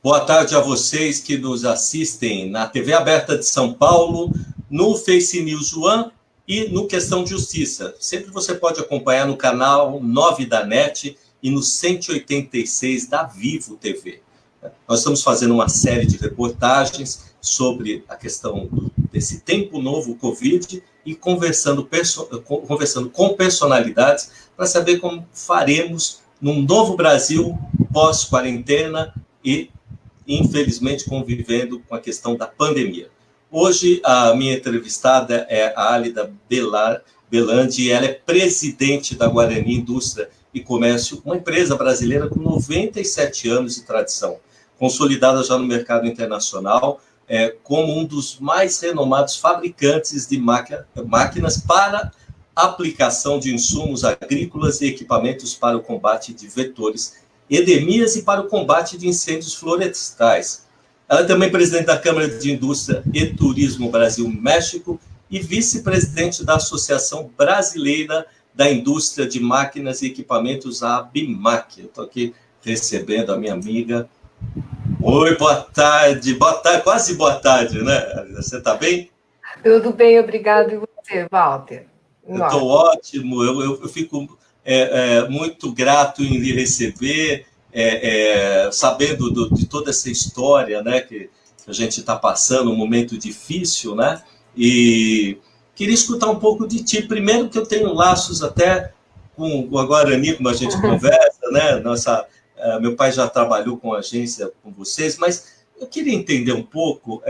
Boa tarde a vocês que nos assistem na TV Aberta de São Paulo, no Face News One e no Questão de Justiça. Sempre você pode acompanhar no canal 9 da NET e no 186 da Vivo TV. Nós estamos fazendo uma série de reportagens sobre a questão desse tempo novo Covid e conversando com personalidades para saber como faremos num novo Brasil pós-quarentena e, infelizmente, convivendo com a questão da pandemia. Hoje, a minha entrevistada é a Álida Belandi, ela é presidente da Guarani Indústria e Comércio, uma empresa brasileira com 97 anos de tradição, consolidada já no mercado internacional, como um dos mais renomados fabricantes de máquinas para aplicação de insumos agrícolas e equipamentos para o combate de vetores, endemias e para o combate de incêndios florestais. Ela é também presidente da Câmara de Indústria e Turismo Brasil-México e vice-presidente da Associação Brasileira da Indústria de Máquinas e Equipamentos, a ABIMAC. Eu estou aqui recebendo a minha amiga. Oi, boa tarde, quase boa tarde, né? Você está bem? Tudo bem, obrigado. E você, Walter? Eu estou ótimo, eu fico muito grato em lhe receber, sabendo de toda essa história, né, que a gente está passando, um momento difícil, né? E queria escutar um pouco de ti. Primeiro que eu tenho laços até com a Guarani, como a gente conversa, né? Meu pai já trabalhou com agência com vocês, mas eu queria entender um pouco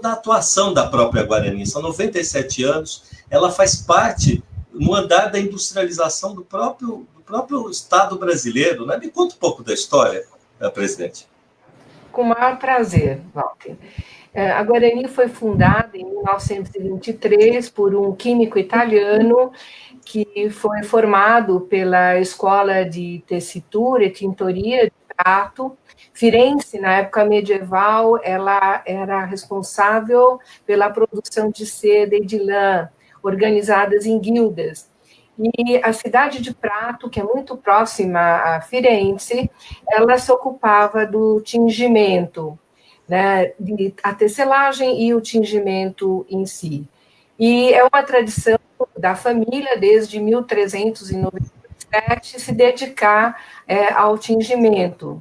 da atuação da própria Guarani. São 97 anos, ela faz parte no andar da industrialização do próprio Estado brasileiro, né? Me conta um pouco da história, presidente. Com o maior prazer, Walter. A Guarani foi fundada em 1923 por um químico italiano que foi formado pela Escola de Tessitura e Tintoria de Prato. Firenze, na época medieval, ela era responsável pela produção de seda e de lã, organizadas em guildas. E a cidade de Prato, que é muito próxima a Firenze, ela se ocupava do tingimento, né, a tecelagem e o tingimento em si. E é uma tradição da família, desde 1397, se dedicar ao tingimento.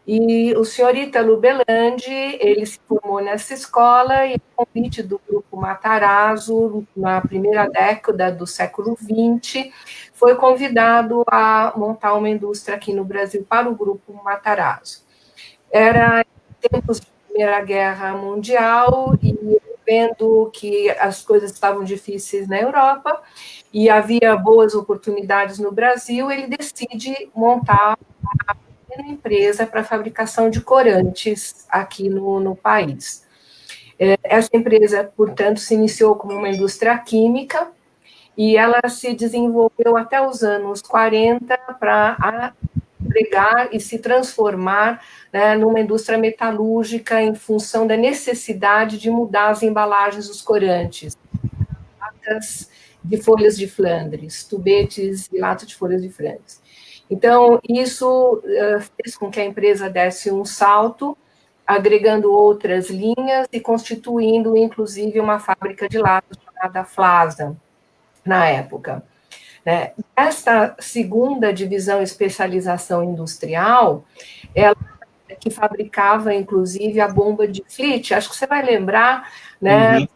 E o senhor Ítalo Belandi, ele se formou nessa escola e, a convite do Grupo Matarazzo, na primeira década do século XX, foi convidado a montar uma indústria aqui no Brasil para o Grupo Matarazzo. Era em tempos de Primeira Guerra Mundial e vendo que as coisas estavam difíceis na Europa e havia boas oportunidades no Brasil, ele decide montar uma empresa para fabricação de corantes aqui no país. Essa empresa, portanto, se iniciou como uma indústria química e ela se desenvolveu até os anos 40 para agregar e se transformar, né, numa indústria metalúrgica em função da necessidade de mudar as embalagens dos corantes, latas de folhas de Flandres, tubetes e latas de folhas de Flandres. Então, isso fez com que a empresa desse um salto, agregando outras linhas e constituindo, inclusive, uma fábrica de latas chamada Flasa, na época. Esta segunda divisão especialização industrial, ela que fabricava, inclusive, a bomba de Flit, acho que você vai lembrar, né,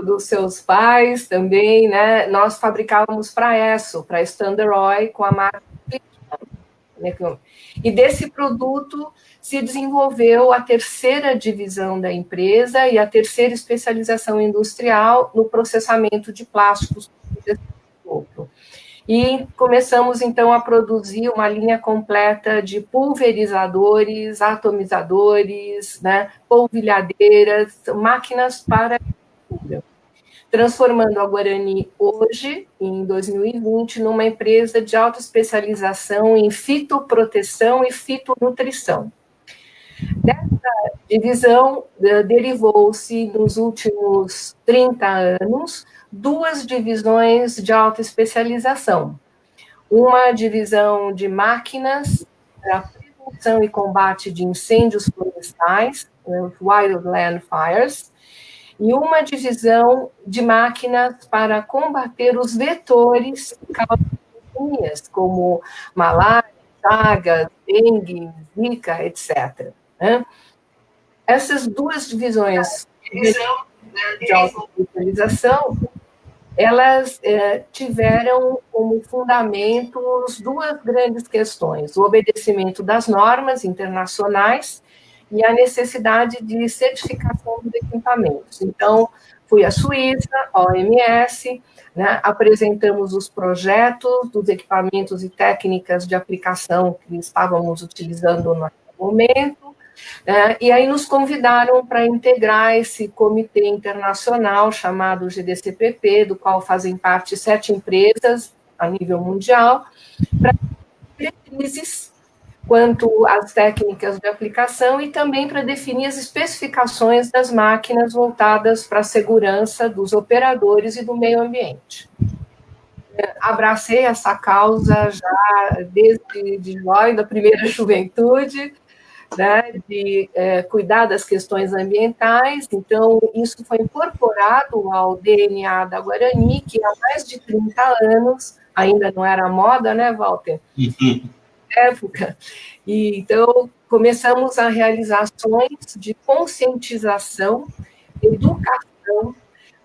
dos seus pais também, né, nós fabricávamos para ESSO, para Standard Oil, com a marca Flit. E desse produto se desenvolveu a terceira divisão da empresa e a terceira especialização industrial no processamento de plásticos. E começamos, então, a produzir uma linha completa de pulverizadores, atomizadores, né, polvilhadeiras, máquinas para agricultura, transformando a Guarani hoje, em 2020, numa empresa de alta especialização em fitoproteção e fitonutrição. Dessa divisão, derivou-se, nos últimos 30 anos, duas divisões de alta especialização. Uma divisão de máquinas para extinção e combate de incêndios florestais, Wildland Fires, e uma divisão de máquinas para combater os vetores que causam epidemias, como malária, chagas, dengue, zika, etc. Essas duas divisões de autoespecialização, elas tiveram como fundamentos duas grandes questões: o obedecimento das normas internacionais e a necessidade de certificação dos equipamentos. Então, fui à Suíça, à OMS, né, apresentamos os projetos dos equipamentos e técnicas de aplicação que estávamos utilizando no momento, e aí nos convidaram para integrar esse comitê internacional chamado GDCPP, do qual fazem parte 7 empresas a nível mundial, para diretrizes quanto às técnicas de aplicação e também para definir as especificações das máquinas voltadas para a segurança dos operadores e do meio ambiente. Abracei essa causa já desde jovem, da primeira juventude, né, de cuidar das questões ambientais. Então, isso foi incorporado ao DNA da Guarani, que há mais de 30 anos, ainda não era moda, né, Walter? Época. E, então, começamos a realizar ações de conscientização, educação,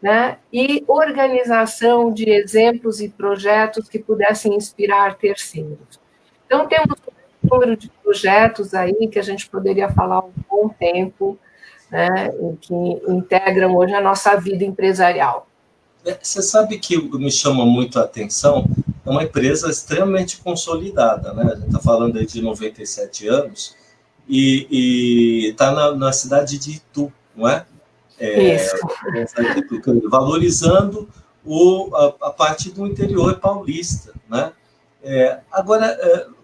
né, e organização de exemplos e projetos que pudessem inspirar terceiros. Então, temos um número de projetos aí que a gente poderia falar um bom tempo, né, que integram hoje a nossa vida empresarial. Você sabe que me chama muito a atenção, é uma empresa extremamente consolidada, né? A gente está falando aí de 97 anos, e está na cidade de Itu, não é? Isso. Valorizando a parte do interior paulista, né? Agora,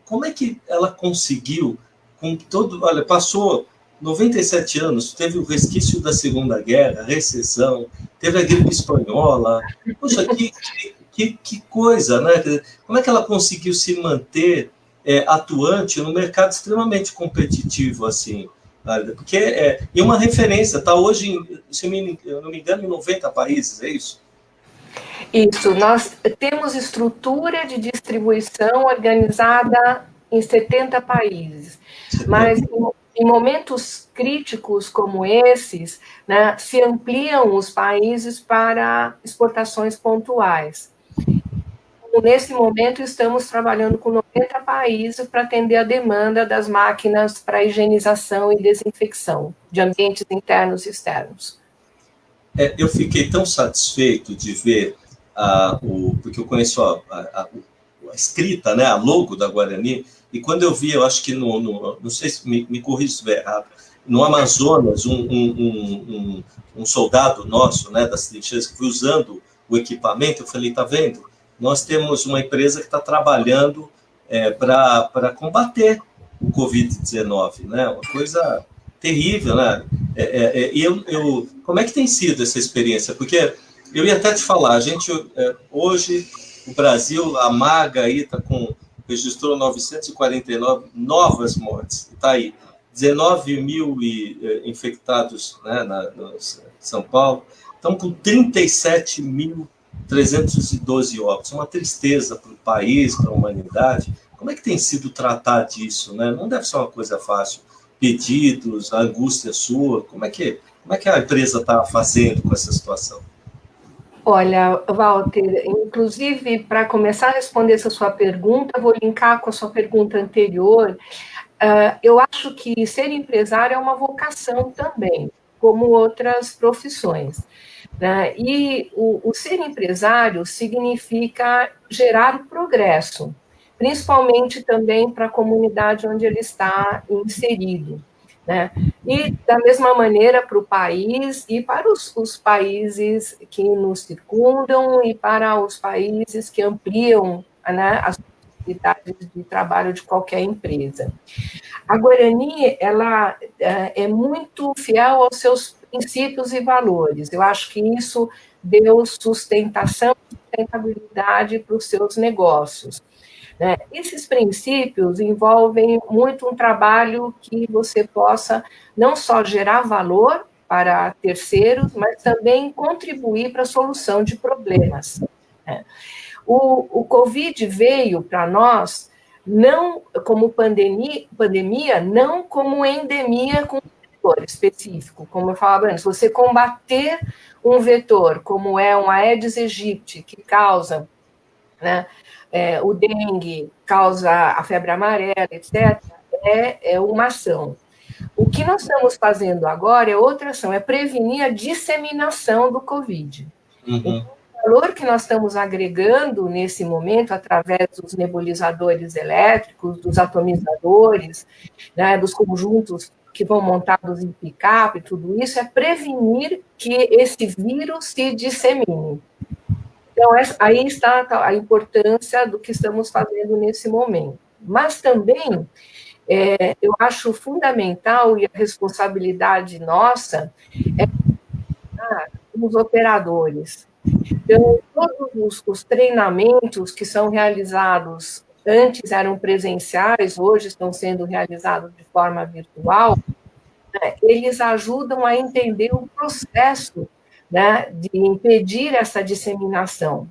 como é que ela conseguiu, com todo... Olha, passou 97 anos, teve o resquício da Segunda Guerra, recessão, teve a gripe espanhola. Poxa, que coisa, né? Como é que ela conseguiu se manter atuante num mercado extremamente competitivo, assim? Porque e uma referência, está hoje, se eu não me engano, em 90 países, é isso? Isso, nós temos estrutura de distribuição organizada em 70 países, mas em momentos críticos como esses, né, se ampliam os países para exportações pontuais. Nesse momento, estamos trabalhando com 90 países para atender a demanda das máquinas para higienização e desinfecção de ambientes internos e externos. Eu fiquei tão satisfeito de ver porque eu conheço a escrita, né, a logo da Guarani, e quando eu vi, eu acho que não sei se me corrija se estiver errado, no Amazonas, um soldado nosso, né, das trincheiras, que foi usando o equipamento, eu falei, tá vendo? Nós temos uma empresa que está trabalhando para combater o Covid-19, né? Uma coisa terrível, né? Como é que tem sido essa experiência? Porque eu ia até te falar, a gente hoje, o Brasil, a Maga aí registrou 949 novas mortes, está aí, 19 mil infectados, né, no São Paulo, estão com 37.312 óbitos, uma tristeza para o país, para a humanidade. Como é que tem sido tratar disso, né? Não deve ser uma coisa fácil. Pedidos, a angústia sua, como é que a empresa está fazendo com essa situação? Olha, Walter, inclusive, para começar a responder essa sua pergunta, vou linkar com a sua pergunta anterior. Eu acho que ser empresário é uma vocação também, como outras profissões, né? E o ser empresário significa gerar progresso, principalmente também para a comunidade onde ele está inserido, né? E, da mesma maneira, para o país e para os países que nos circundam e para os países que ampliam, né, as possibilidades de trabalho de qualquer empresa. A Guarani, ela é muito fiel aos seus princípios e valores. Eu acho que isso deu sustentação e sustentabilidade para os seus negócios. né? Esses princípios envolvem muito um trabalho que você possa não só gerar valor para terceiros, mas também contribuir para a solução de problemas, né? O Covid veio para nós não como pandemia, não como endemia com um vetor específico. Como eu falava antes, você combater um vetor, como é um Aedes aegypti, que causa, né, o dengue, causa a febre amarela, etc., é uma ação. O que nós estamos fazendo agora é outra ação, é prevenir a disseminação do Covid. Então, o valor que nós estamos agregando nesse momento, através dos nebulizadores elétricos, dos atomizadores, né, dos conjuntos que vão montados em picape, tudo isso, é prevenir que esse vírus se dissemine. Então, aí está a importância do que estamos fazendo nesse momento. Mas também, eu acho fundamental, e a responsabilidade nossa, é os operadores. Então, todos os treinamentos que são realizados, antes eram presenciais, hoje estão sendo realizados de forma virtual, né, eles ajudam a entender o processo, né, de impedir essa disseminação.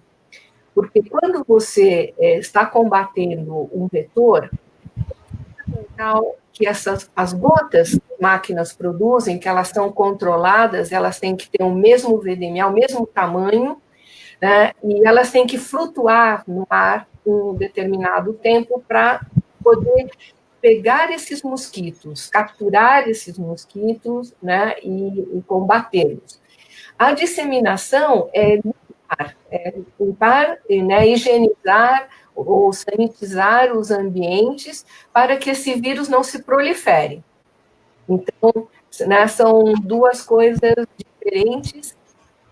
Porque quando você está combatendo um vetor, é fundamental que as gotas que as máquinas produzem, que elas são controladas, elas têm que ter o mesmo VDMA, o mesmo tamanho, né, e elas têm que flutuar no ar um determinado tempo para poder pegar esses mosquitos, capturar esses mosquitos, né, e combatê-los. A disseminação é limpar, né, higienizar ou sanitizar os ambientes para que esse vírus não se prolifere. Então, né, são duas coisas diferentes,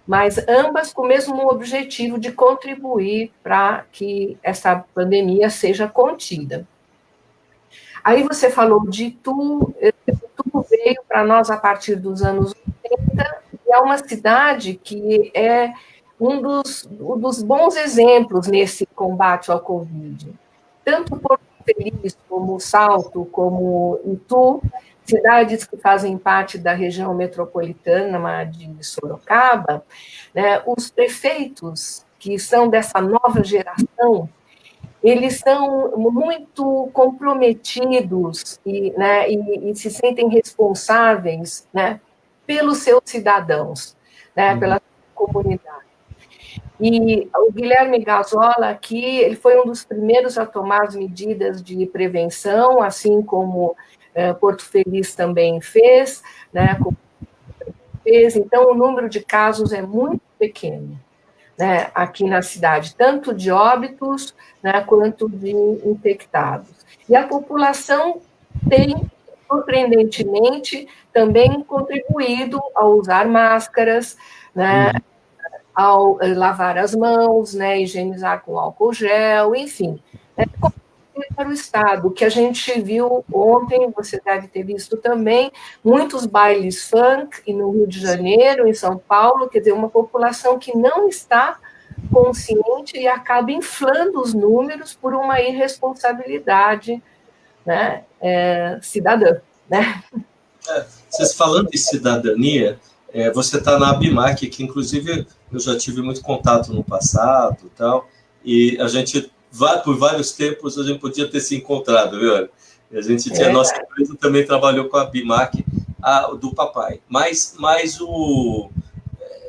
mas ambas com o mesmo objetivo de contribuir para que essa pandemia seja contida. Aí você falou de Itu veio para nós a partir dos anos 80, e é uma cidade que é um dos bons exemplos nesse combate ao Covid. Tanto Porto Feliz, como Salto, como Itu, cidades que fazem parte da região metropolitana de Sorocaba, né, os prefeitos que são dessa nova geração, eles são muito comprometidos né, e se sentem responsáveis, né, pelos seus cidadãos, né, pela comunidade. E o Guilherme Gazola aqui, ele foi um dos primeiros a tomar as medidas de prevenção, assim como Porto Feliz também fez, né, então o número de casos é muito pequeno, né, aqui na cidade, tanto de óbitos, né, quanto de infectados. E a população tem, surpreendentemente, também contribuído a usar máscaras, né, ao lavar as mãos, né, higienizar com álcool gel, enfim. Para o Estado, o que a gente viu ontem, você deve ter visto também, muitos bailes funk e no Rio de Janeiro, em São Paulo, quer dizer, uma população que não está consciente e acaba inflando os números por uma irresponsabilidade, né, cidadã, né? Vocês falando de cidadania, você está na ABIMAC, que inclusive eu já tive muito contato no passado e tal, e a gente, por vários tempos, a gente podia ter se encontrado, viu? A gente tinha, nossa empresa também trabalhou com a ABIMAC do papai, mas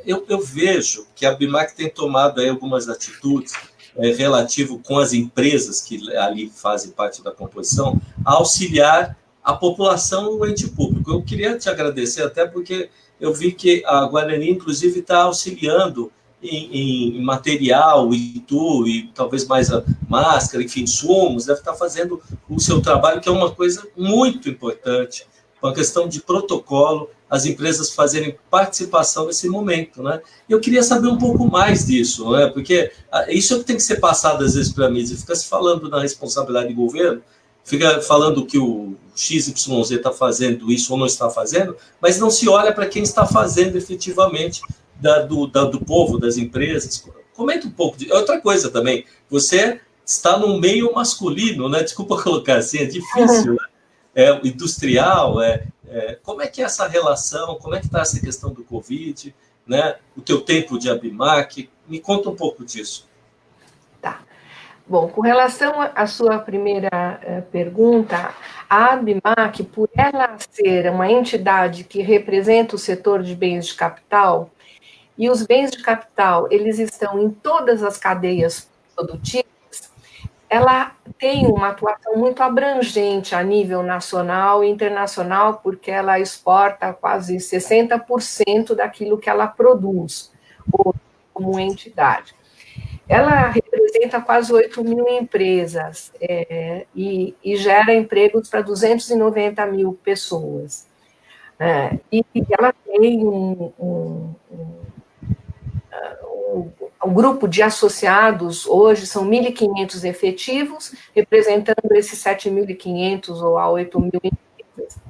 eu vejo que a ABIMAC tem tomado aí algumas atitudes relativo com as empresas que ali fazem parte da composição, a auxiliar a população no ente público. Eu queria te agradecer até porque eu vi que a Guarani, inclusive, está auxiliando em material, e talvez mais a máscara, enfim, insumos, deve estar fazendo o seu trabalho, que é uma coisa muito importante, uma questão de protocolo, as empresas fazerem participação nesse momento, né? E eu queria saber um pouco mais disso, né? Porque isso é que tem que ser passado às vezes para a mídia, fica se falando na responsabilidade do governo, fica falando que o XYZ está fazendo isso ou não está fazendo, mas não se olha para quem está fazendo efetivamente do povo, das empresas. Comenta um pouco. Outra coisa também, você está no meio masculino, né? Desculpa colocar assim, é difícil, né? É industrial, como é que é essa relação, como é que está essa questão do Covid, né? O teu tempo de Abimac, me conta um pouco disso. Tá. Bom, com relação à sua primeira pergunta, a Abimac, por ela ser uma entidade que representa o setor de bens de capital, e os bens de capital, eles estão em todas as cadeias produtivas, ela tem uma atuação muito abrangente a nível nacional e internacional, porque ela exporta quase 60% daquilo que ela produz, como entidade. Ela representa quase 8 mil empresas e gera empregos para 290 mil pessoas. E ela tem um grupo de associados, hoje são 1.500 efetivos, representando esses 7.500 ou a 8.000 empresas.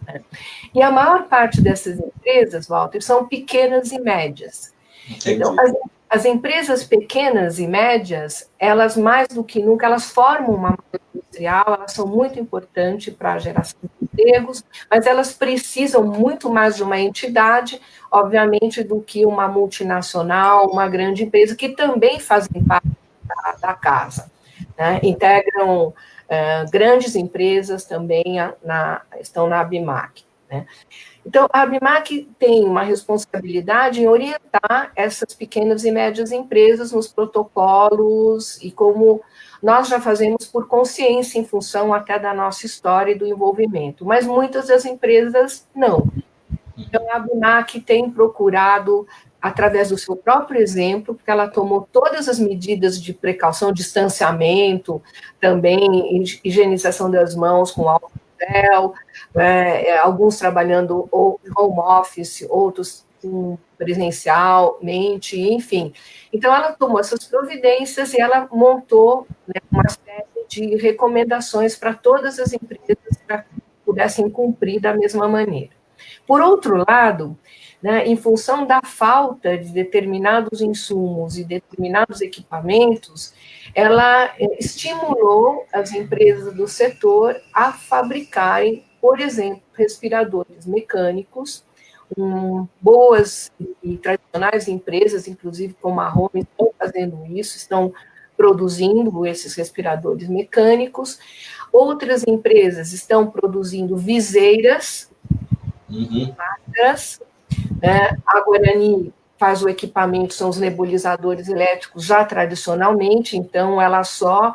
E a maior parte dessas empresas, Walter, são pequenas e médias. Entendi. Então, as empresas pequenas e médias, elas mais do que nunca, elas formam uma malha industrial, elas são muito importantes para a geração de empregos, mas elas precisam muito mais de uma entidade, obviamente, do que uma multinacional, uma grande empresa, que também fazem parte da casa, né? Integram grandes empresas também estão na Abimac, né? Então, a Abimac tem uma responsabilidade em orientar essas pequenas e médias empresas nos protocolos e como nós já fazemos por consciência em função até da nossa história e do envolvimento, mas muitas das empresas não. Então, a Abimac tem procurado, através do seu próprio exemplo, porque ela tomou todas as medidas de precaução, distanciamento, também higienização das mãos com álcool gel, alguns trabalhando home office, outros presencialmente, enfim. Então, ela tomou essas providências e ela montou, né, uma série de recomendações para todas as empresas para que pudessem cumprir da mesma maneira. Por outro lado, né, em função da falta de determinados insumos e determinados equipamentos, ela estimulou as empresas do setor a fabricarem, por exemplo, respiradores mecânicos. Boas e tradicionais empresas, inclusive como a Home, estão fazendo isso, estão produzindo esses respiradores mecânicos. Outras empresas estão produzindo viseiras, máscaras, né? A Guarani faz o equipamento, são os nebulizadores elétricos já tradicionalmente, então ela só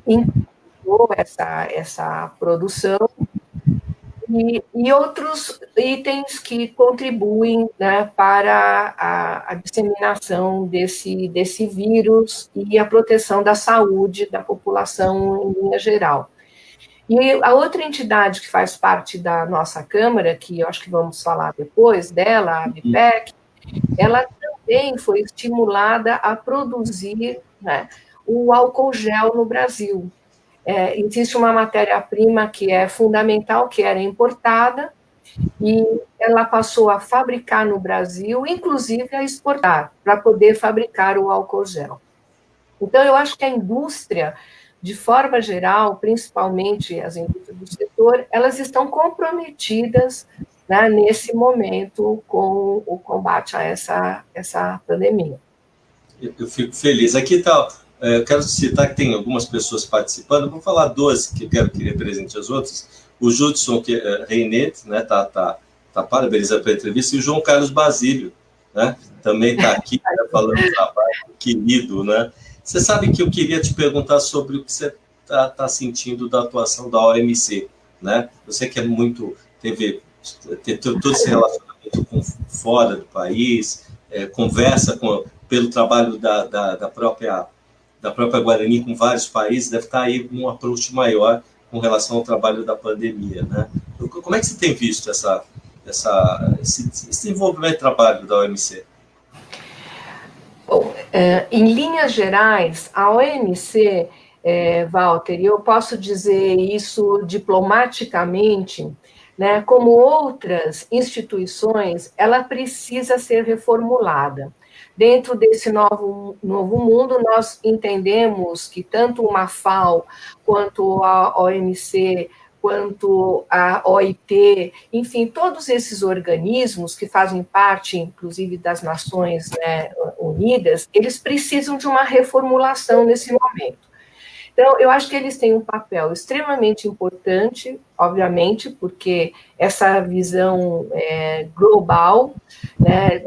incrementou essa produção, e outros itens que contribuem, né, para a disseminação desse vírus e a proteção da saúde da população em linha geral. E a outra entidade que faz parte da nossa Câmara, que eu acho que vamos falar depois dela, a ABPEC, ela também foi estimulada a produzir, né, o álcool gel no Brasil. Existe uma matéria-prima que é fundamental, que era importada, e ela passou a fabricar no Brasil, inclusive a exportar, para poder fabricar o álcool gel. Então, eu acho que a indústria, de forma geral, principalmente as indústrias do setor, elas estão comprometidas, né, nesse momento com o combate a essa pandemia. Eu fico feliz. Aqui está, eu quero citar que tem algumas pessoas participando, vou falar 12 que eu quero que represente as outras. O Judson Reinet, né, tá parabenizando pela entrevista, e o João Carlos Basílio, né, também está aqui, né, falando do trabalho querido, né. Você sabe que eu queria te perguntar sobre o que você está sentindo da atuação da OMC, né? Você que é muito, teve todo esse relacionamento com fora do país, conversa pelo trabalho da própria Guarani com vários países, deve estar aí um approach maior com relação ao trabalho da pandemia, né? Como é que você tem visto esse desenvolvimento de trabalho da OMC? Bom, em linhas gerais, a OMC, Walter, e eu posso dizer isso diplomaticamente, né, como outras instituições, ela precisa ser reformulada. Dentro desse novo mundo, nós entendemos que tanto uma FAO, quanto a OMC, quanto a OIT, enfim, todos esses organismos que fazem parte, inclusive, das Nações, né, Unidas, eles precisam de uma reformulação nesse momento. Então, eu acho que eles têm um papel extremamente importante, obviamente, porque essa visão global, né,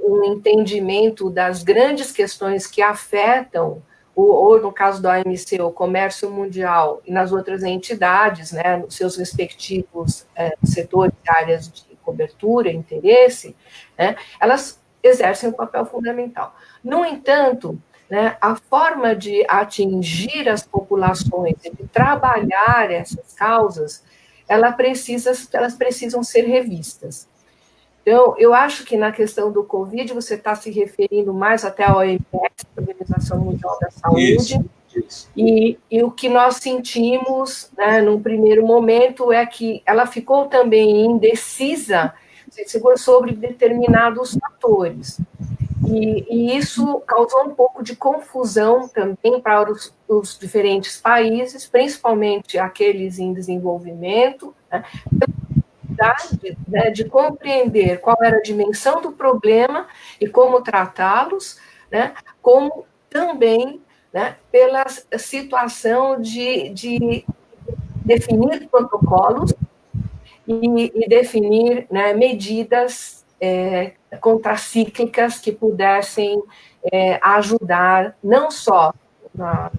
um entendimento das grandes questões que afetam, ou no caso da OMC, o comércio mundial, e nas outras entidades, né, nos seus respectivos setores, áreas de cobertura, interesse, né, elas exercem um papel fundamental. No entanto, né, a forma de atingir as populações, de trabalhar essas causas, elas precisam ser revistas. Então, eu acho que na questão do Covid, você está se referindo mais até à OMS, Organização Mundial da Saúde, isso. E o que nós sentimos, né, num primeiro momento, é que ela ficou também indecisa sobre determinados fatores. E isso causou um pouco de confusão também para os diferentes países, principalmente aqueles em desenvolvimento, né, de compreender qual era a dimensão do problema e como tratá-los, né, como também, né, pela situação de definir protocolos e definir, né, medidas contracíclicas que pudessem ajudar, não só na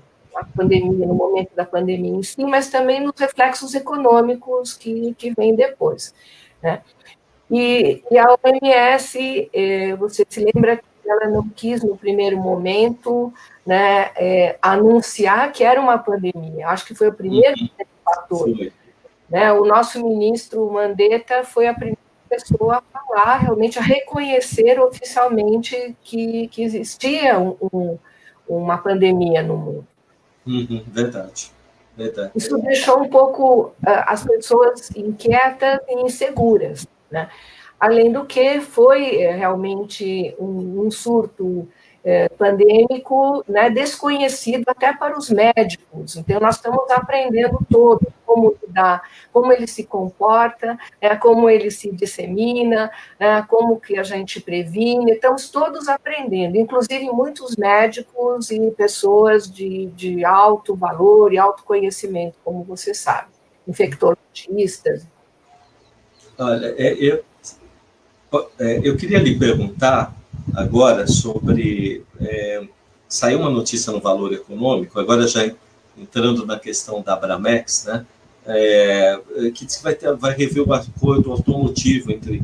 pandemia, no momento da pandemia em si, mas também nos reflexos econômicos que vêm depois, né? E a OMS, você se lembra que ela não quis, no primeiro momento, né, anunciar que era uma pandemia. Acho que foi o primeiro fator. Né? O nosso ministro Mandetta foi a primeira pessoa a falar, realmente a reconhecer oficialmente que existia uma pandemia no mundo. Verdade. Isso deixou um pouco as pessoas inquietas e inseguras, né? Além do que foi realmente um surto pandêmico, né, desconhecido até para os médicos. Então, nós estamos aprendendo todo como lidar, como ele se comporta, como ele se dissemina, como que a gente previne. Estamos todos aprendendo, inclusive muitos médicos e pessoas de alto valor e alto conhecimento, como você sabe, infectologistas. Olha, eu queria lhe perguntar agora sobre... saiu uma notícia no Valor Econômico, agora já entrando na questão da Abramex, né, que diz que vai rever o acordo automotivo entre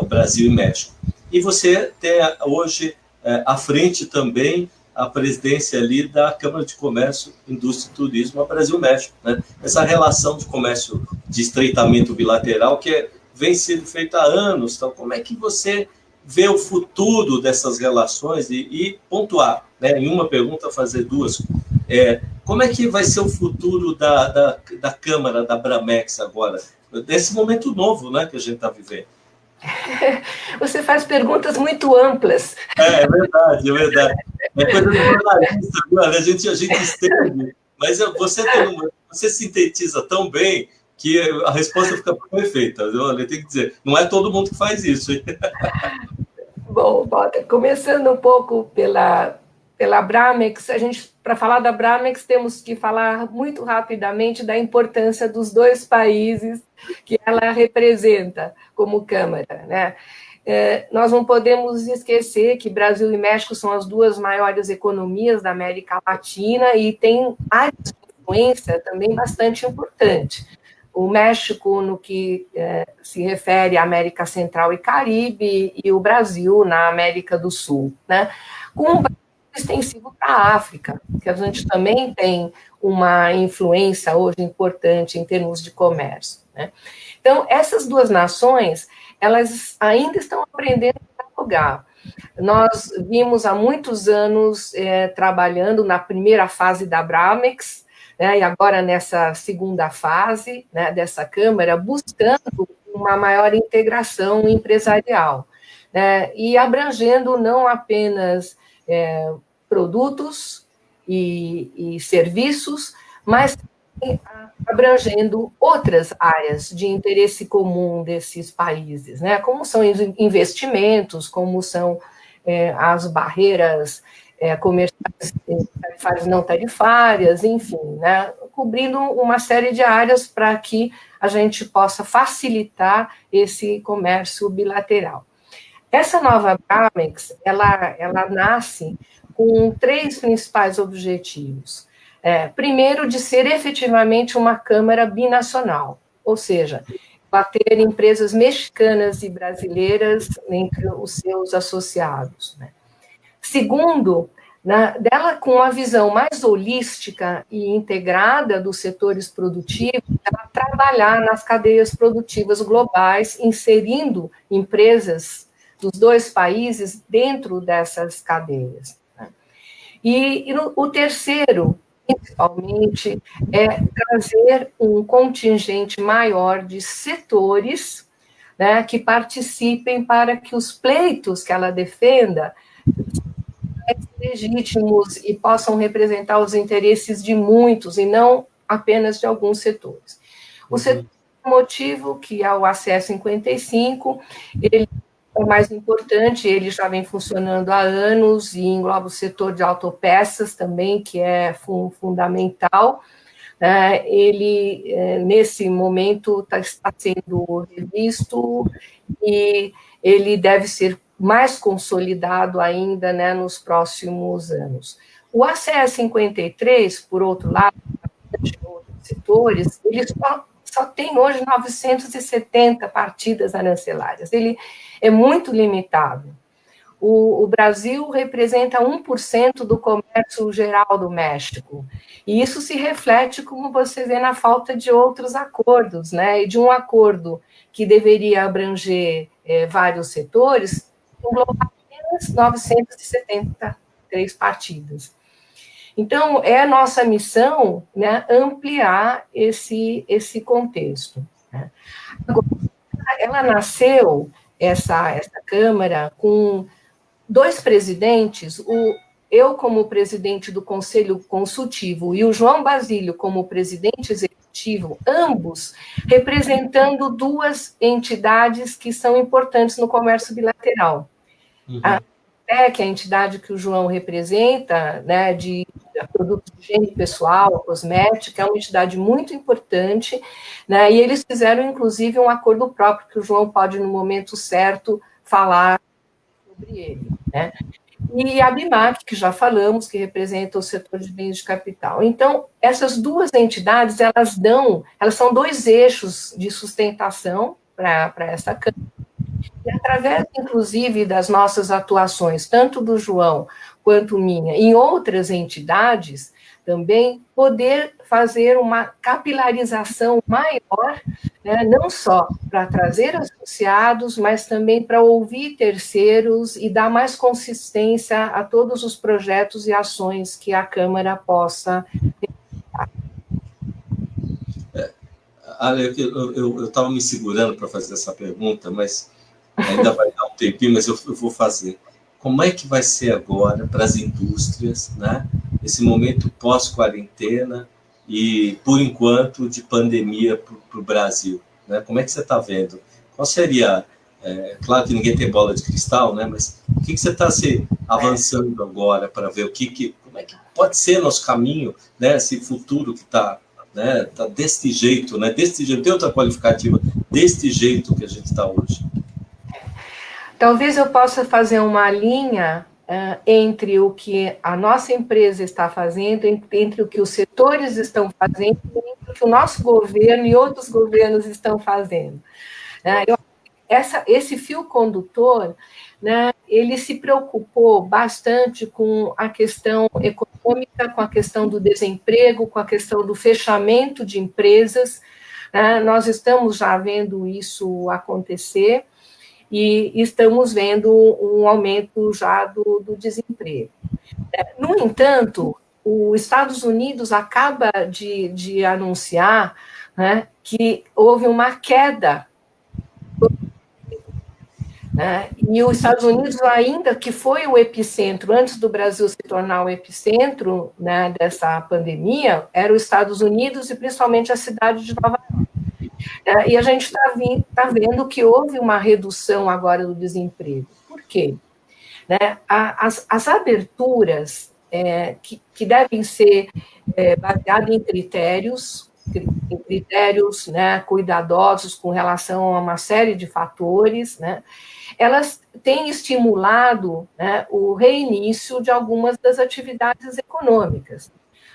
o Brasil e México. E você tem hoje à frente também a presidência ali da Câmara de Comércio, Indústria e Turismo, a Brasil-México, né? Essa relação de comércio de estreitamento bilateral que vem sendo feita há anos. Então, como é que você vê o futuro dessas relações e pontuar, né? Em uma pergunta, fazer duas. Como é que vai ser o futuro da Câmara, da Abramex agora, nesse momento novo, né, que a gente está vivendo? Você faz perguntas muito amplas. É verdade, é verdade. É coisa do jornalista, viu? A gente estende, mas você sintetiza tão bem que a resposta fica perfeita. Olha, tem que dizer, não é todo mundo que faz isso. Hein? Bom, Bota, começando um pouco pela Abramex, para falar da Abramex, temos que falar muito rapidamente da importância dos dois países que ela representa como Câmara, né? Nós não podemos esquecer que Brasil e México são as duas maiores economias da América Latina e tem áreas de influência também bastante importante. O México, no que se refere à América Central e Caribe, e o Brasil na América do Sul, né? Com um extensivo para a África, que a gente também tem uma influência hoje importante em termos de comércio, né? Então, essas duas nações, elas ainda estão aprendendo a dialogar. Nós vimos há muitos anos trabalhando na primeira fase da Abramex, né, e agora nessa segunda fase, né, dessa Câmara, buscando uma maior integração empresarial. e abrangendo não apenas produtos e serviços, mas abrangendo outras áreas de interesse comum desses países, né? Como são investimentos, como são as barreiras comerciais, tarifárias, não tarifárias, enfim, né? Cobrindo uma série de áreas para que a gente possa facilitar esse comércio bilateral. Essa nova BRAMEX, ela nasce com 3 principais objetivos. Primeiro, de ser efetivamente uma Câmara binacional, ou seja, bater empresas mexicanas e brasileiras entre os seus associados, né? Segundo, dela com uma visão mais holística e integrada dos setores produtivos, ela trabalhar nas cadeias produtivas globais, inserindo empresas dos 2 países dentro dessas cadeias. O terceiro, principalmente, é trazer um contingente maior de setores, né, que participem para que os pleitos que ela defenda legítimos e possam representar os interesses de muitos e não apenas de alguns setores. O setor motivo, que é o ACE 55, ele é o mais importante, ele já vem funcionando há anos e engloba o setor de autopeças também, que é fundamental. Ele, nesse momento, está sendo revisto e ele deve ser mais consolidado ainda, né, nos próximos anos. O ACE 53, por outro lado, de outros setores, ele só tem hoje 970 partidas arancelárias. Ele é muito limitado. O Brasil representa 1% do comércio geral do México, e isso se reflete, como você vê, na falta de outros acordos, né? E de um acordo que deveria abranger vários setores, englobar apenas 973 partidas. Então, é a nossa missão, né, ampliar esse contexto, né? Agora, ela nasceu, essa Câmara, com 2 presidentes, eu como presidente do Conselho Consultivo e o João Basílio como presidente executivo, ambos representando 2 entidades que são importantes no comércio bilateral. A APEC, a entidade que o João representa, né, de produtos de higiene pessoal, cosmética, é uma entidade muito importante, né, e eles fizeram, inclusive, um acordo próprio que o João pode, no momento certo, falar sobre ele, né? E a BIMAC, que já falamos, que representa o setor de bens de capital. Então, essas 2 entidades, elas são 2 eixos de sustentação para essa Câmara. E através, inclusive, das nossas atuações, tanto do João quanto minha, em outras entidades, também poder fazer uma capilarização maior, né, não só para trazer associados, mas também para ouvir terceiros e dar mais consistência a todos os projetos e ações que a Câmara possa realizar. Ale, eu estava me segurando para fazer essa pergunta, mas ainda vai dar um tempinho, mas eu vou fazer. Como é que vai ser agora para as indústrias, né? Esse momento pós-quarentena e, por enquanto, de pandemia para o Brasil, né? Como é que você está vendo? Qual seria... claro que ninguém tem bola de cristal, né? Mas o que você está avançando agora para ver como é que pode ser nosso caminho, né? Esse futuro que está, né? Tá deste jeito, né? Deste jeito, tem outra qualificativa, deste jeito que a gente está hoje. Talvez eu possa fazer uma linha entre o que a nossa empresa está fazendo, entre o que os setores estão fazendo, e entre o que o nosso governo e outros governos estão fazendo. Esse fio condutor, né, ele se preocupou bastante com a questão econômica, com a questão do desemprego, com a questão do fechamento de empresas. Nós estamos já vendo isso acontecer, e estamos vendo um aumento já do desemprego. No entanto, os Estados Unidos acaba de anunciar, né, que houve uma queda. né? E os Estados Unidos, ainda que foi o epicentro, antes do Brasil se tornar o epicentro, né, dessa pandemia, era os Estados Unidos e principalmente a cidade de Nova York. E a gente está vendo que houve uma redução agora do desemprego. Por quê? Né? As aberturas que devem ser baseadas em critérios, né, cuidadosos com relação a uma série de fatores, né, elas têm estimulado, né, o reinício de algumas das atividades econômicas.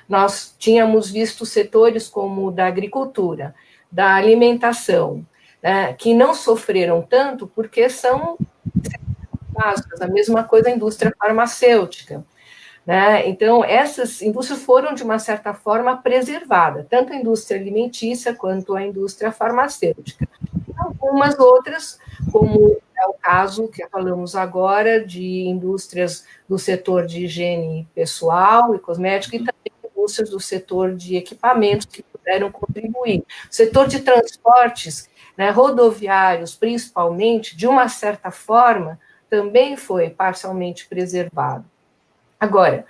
Nós tínhamos visto setores como o da agricultura, da alimentação, né, que não sofreram tanto porque são básicas, a mesma coisa a indústria farmacêutica. Né? Então, essas indústrias foram, de uma certa forma, preservadas, tanto a indústria alimentícia quanto a indústria farmacêutica. E algumas outras, como é o caso que falamos agora, de indústrias do setor de higiene pessoal e cosmética, e também indústrias do setor de equipamentos que puderam contribuir. O setor de transportes, né, rodoviários, principalmente, de uma certa forma, também foi parcialmente preservado. Agora,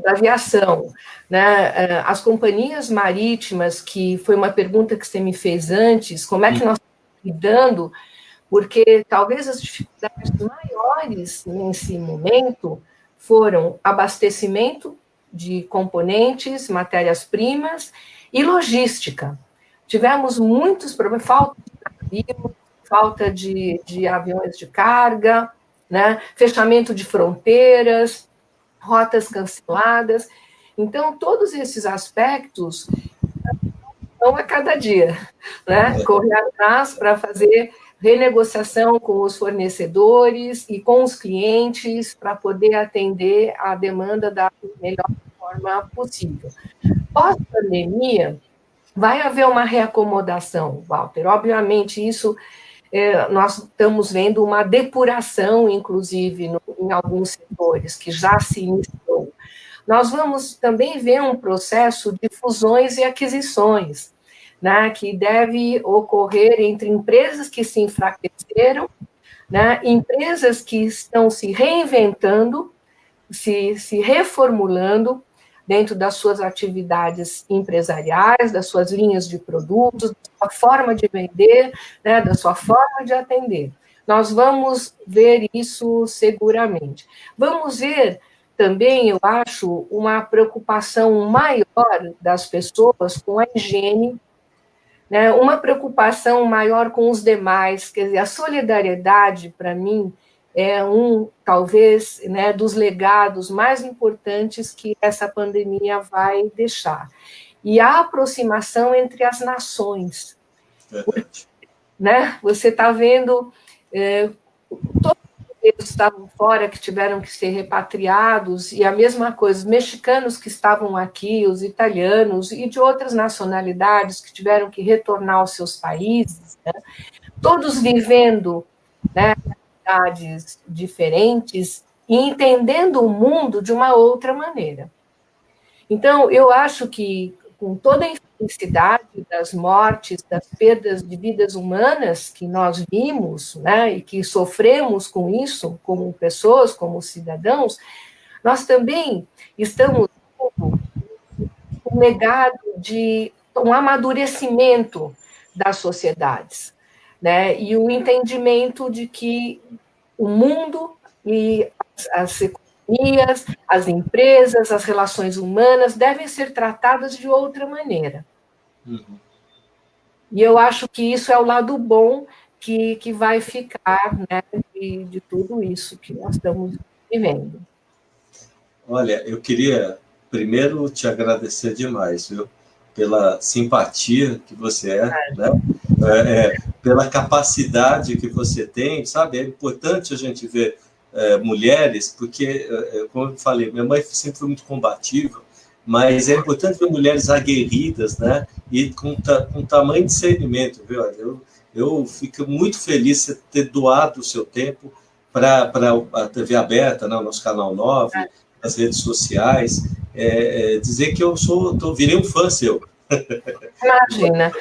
da aviação, né, as companhias marítimas, que foi uma pergunta que você me fez antes, como é que nós estamos lidando, porque talvez as dificuldades maiores nesse momento foram abastecimento de componentes, matérias-primas e logística. Tivemos muitos problemas, falta de navio, falta de aviões de carga, né? Fechamento de fronteiras, rotas canceladas. Então, todos esses aspectos estão a cada dia, né? Correr atrás para fazer renegociação com os fornecedores e com os clientes para poder atender a demanda da melhor forma possível. Pós-pandemia, vai haver uma reacomodação, Walter. Obviamente, isso nós estamos vendo uma depuração, inclusive, em alguns setores, que já se iniciou. Nós vamos também ver um processo de fusões e aquisições, né, que deve ocorrer entre empresas que se enfraqueceram, né, empresas que estão se reinventando, se reformulando, dentro das suas atividades empresariais, das suas linhas de produtos, da sua forma de vender, né, da sua forma de atender. Nós vamos ver isso seguramente. Vamos ver também, eu acho, uma preocupação maior das pessoas com a higiene, né, uma preocupação maior com os demais, quer dizer, a solidariedade, para mim, é talvez, né, dos legados mais importantes que essa pandemia vai deixar. E a aproximação entre as nações. Porque, né, você está vendo, todos eles estavam fora, que tiveram que ser repatriados, e a mesma coisa, os mexicanos que estavam aqui, os italianos, e de outras nacionalidades que tiveram que retornar aos seus países, né, todos vivendo, né, realidades diferentes e entendendo o mundo de uma outra maneira. Então, eu acho que, com toda a infelicidade das mortes, das perdas de vidas humanas que nós vimos, né, e que sofremos com isso, como pessoas, como cidadãos, nós também estamos com um legado de um amadurecimento das sociedades, né, e o entendimento de que o mundo e as economias, as empresas, as relações humanas devem ser tratadas de outra maneira. Uhum. E eu acho que isso é o lado bom que vai ficar, né, de tudo isso que nós estamos vivendo. Olha, eu queria primeiro te agradecer demais, viu? Pela simpatia que você né? Pela capacidade que você tem, sabe? É importante a gente ver mulheres, porque, como eu falei, minha mãe sempre foi muito combativa, mas é importante ver mulheres aguerridas, né? E com tamanho discernimento, viu? Eu fico muito feliz de ter doado o seu tempo para a TV aberta, né? O nosso canal 9, as redes sociais, dizer que eu virei um fã seu. Imagina.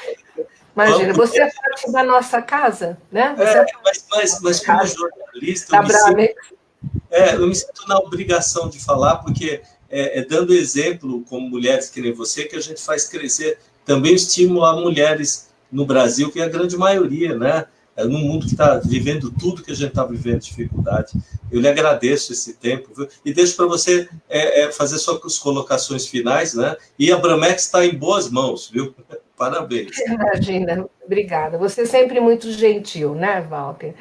Imagina, você é parte da nossa casa, né? Mas como jornalista, eu me sinto na obrigação de falar, porque dando exemplo, como mulheres que nem você, que a gente faz crescer também o estímulo a mulheres no Brasil, que é a grande maioria, né? Num mundo que está vivendo tudo que a gente está vivendo, dificuldade. Eu lhe agradeço esse tempo, viu? E deixo para você fazer suas colocações finais, né? E a Bramex está em boas mãos, viu? Parabéns. Imagina, obrigada. Você é sempre muito gentil, né, Walter?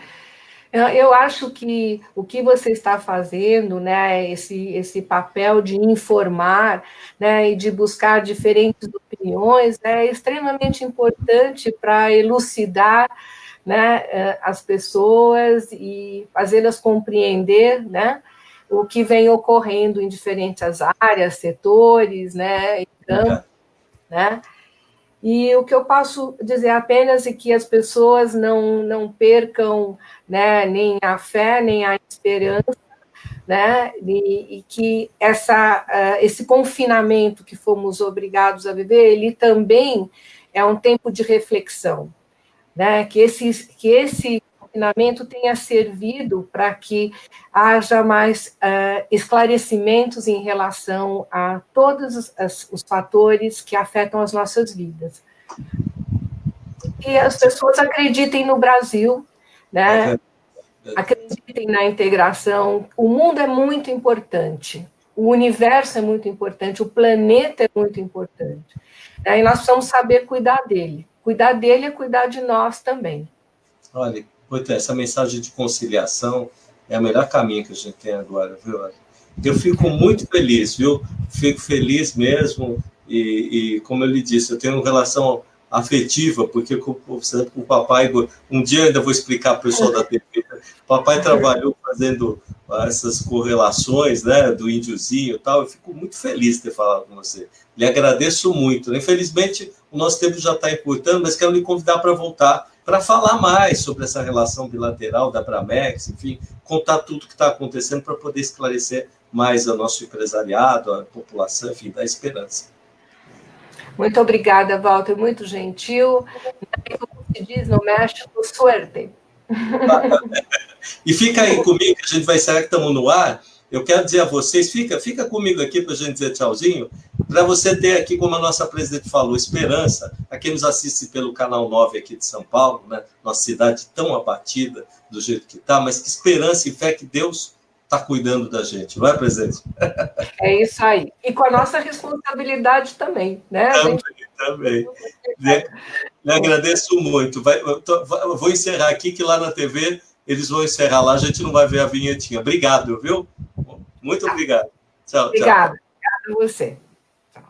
Eu acho que o que você está fazendo, né, esse papel de informar, né, e de buscar diferentes opiniões, é extremamente importante para elucidar, né, as pessoas e fazê-las compreender, né, o que vem ocorrendo em diferentes áreas, setores, né, campos, né. E o que eu posso dizer apenas é que as pessoas não percam, né, nem a fé, nem a esperança, né, e que esse confinamento que fomos obrigados a viver, ele também é um tempo de reflexão, né, que esse confinamento tenha servido para que haja mais esclarecimentos em relação a todos os fatores que afetam as nossas vidas. E as pessoas acreditem no Brasil, né? Acreditem na integração. O mundo é muito importante, o universo é muito importante, o planeta é muito importante. E nós precisamos saber cuidar dele. Cuidar dele é cuidar de nós também. Olha, essa mensagem de conciliação é o melhor caminho que a gente tem agora, viu? Eu fico muito feliz, viu? Fico feliz mesmo e como eu lhe disse, eu tenho uma relação afetiva, porque o papai, um dia eu ainda vou explicar para o pessoal da TV, o papai trabalhou fazendo essas correlações, né, do índiozinho e tal, eu fico muito feliz de ter falado com você. Lhe agradeço muito. Infelizmente, o nosso tempo já está encurtando, mas quero lhe convidar para voltar para falar mais sobre essa relação bilateral da Bramex, enfim, contar tudo que está acontecendo para poder esclarecer mais o nosso empresariado, a população, enfim, dar esperança. Muito obrigada, Walter, muito gentil. Como se diz no México, suerte. E fica aí comigo, que a gente vai encerrar, que estamos no ar. Eu quero dizer a vocês, fica comigo aqui para a gente dizer tchauzinho, para você ter aqui, como a nossa presidente falou, esperança, a quem nos assiste pelo Canal 9 aqui de São Paulo, né? Nossa cidade tão abatida do jeito que está, mas que esperança e fé que Deus está cuidando da gente, não é, presidente? É isso aí. E com a nossa responsabilidade também, né? Também. Lhe agradeço muito. Eu vou encerrar aqui, que lá na TV eles vão encerrar lá, a gente não vai ver a vinhetinha. Obrigado, viu? Muito obrigado. Tchau, Obrigada. Obrigada a você. Tchau.